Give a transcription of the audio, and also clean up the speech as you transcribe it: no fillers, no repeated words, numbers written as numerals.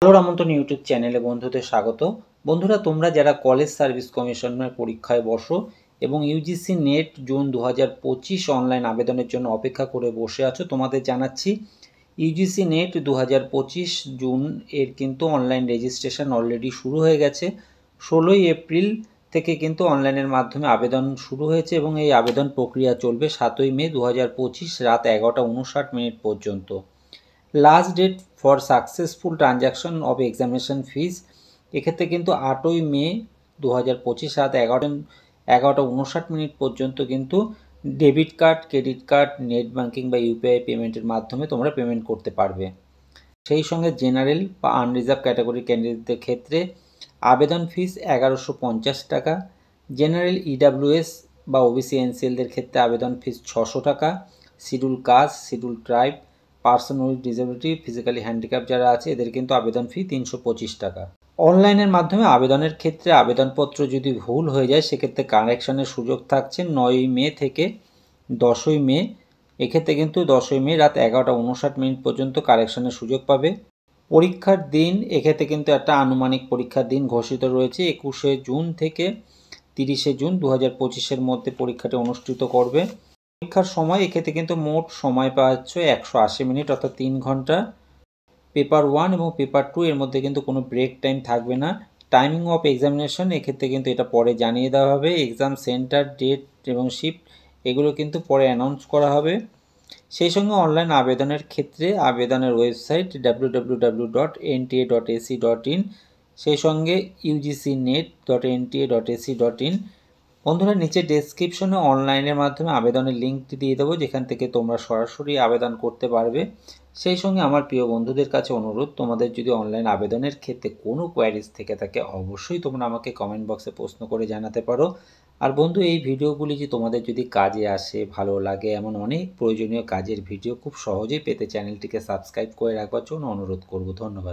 আলোর আমন্ত্রণ ইউটিউব চ্যানেলে বন্ধুদের স্বাগত। বন্ধুরা, তোমরা যারা কলেজ সার্ভিস কমিশনের পরীক্ষায় বসো এবং ইউজিসি নেট জুন 2025 অনলাইন আবেদনের জন্য অপেক্ষা করে বসে আছো, তোমাদের জানাচ্ছি ইউজিসি নেট 2025 জুন এর কিন্তু অনলাইন রেজিস্ট্রেশন অলরেডি শুরু হয়ে গেছে। 16ই এপ্রিল থেকে কিন্তু অনলাইনের মাধ্যমে আবেদন শুরু হয়েছে এবং এই আবেদন প্রক্রিয়া চলবে 7ই মে 2025 রাত 11:59 পর্যন্ত। Last date for successful transaction of examination fees এক্ষেত্রে কিন্তু 8ই মে 2025 রাত 11:59 পর্যন্ত কিন্তু debit card, credit card, net banking বা ইউপিআই পেমেন্টের মাধ্যমে তোমরা পেমেন্ট করতে পারবে। সেই সঙ্গে জেনারেল বা আনরিজার্ভ ক্যাটাগরি ক্যান্ডিডেটদের ক্ষেত্রে আবেদন ফিস 1150 টাকা, জেনারেল ইডাব্লিউএস বা ওবিসি এনসিএলদের ক্ষেত্রে আবেদন ফিস 600 টাকা, schedule caste, schedule tribe, person with disability, physically handicap যারা আছে এদের কিন্তু আবেদন ফি 325 টাকা। অনলাইনের মাধ্যমে আবেদনের ক্ষেত্রে আবেদনপত্র যদি ভুল হয়ে যায় সেক্ষেত্রে কারেকশনের সুযোগ থাকছে 9ই মে থেকে 10ই মে। এক্ষেত্রে কিন্তু 10ই মে রাত 11:59 পর্যন্ত কারেকশনের সুযোগ পাবে। পরীক্ষার দিন এক্ষেত্রে কিন্তু একটা আনুমানিক পরীক্ষার দিন ঘোষিত রয়েছে 21শে জুন থেকে 30শে জুন 2025-এর মধ্যে পরীক্ষাটি অনুষ্ঠিত করবে। পরীক্ষার সময় এক্ষেত্রে কিন্তু মোট সময় পাচ্ছ 180 মিনিট অর্থাৎ 3 ঘন্টা। পেপার 1 এবং পেপার 2 এর মধ্যে কিন্তু কোনো ব্রেক টাইম থাকবে না। টাইমিং অফ এক্সামিনেশন এক্ষেত্রে কিন্তু এটা পরে জানিয়ে দেওয়া হবে। এক্সাম সেন্টার, ডেট এবং শিফট এগুলো কিন্তু পরে অ্যানাউন্স করা হবে। সেই সঙ্গে অনলাইন আবেদনের ক্ষেত্রে আবেদনের ওয়েবসাইট www.nta.ac.in, সেই সঙ্গে ugcnet.nta.ac.in। বন্ধুরা, নিচে ডেসক্রিপশনে অনলাইনের মাধ্যমে আবেদনের লিঙ্কটি দিয়ে দেবো, যেখান থেকে তোমরা সরাসরি আবেদন করতে পারবে। সেই সঙ্গে আমার প্রিয় বন্ধুদের কাছে অনুরোধ, তোমাদের যদি অনলাইন আবেদনের ক্ষেত্রে কোনো কোয়ারিজ থেকে থাকে অবশ্যই তোমরা আমাকে কমেন্ট বক্সে প্রশ্ন করে জানাতে পারো। আর বন্ধু, এই ভিডিওগুলি যে তোমাদের যদি কাজে আসে, ভালো লাগে, এমন অনেক প্রয়োজনীয় কাজের ভিডিও খুব সহজেই পেতে চ্যানেলটিকে সাবস্ক্রাইব করে রাখবার জন্য অনুরোধ করব। ধন্যবাদ।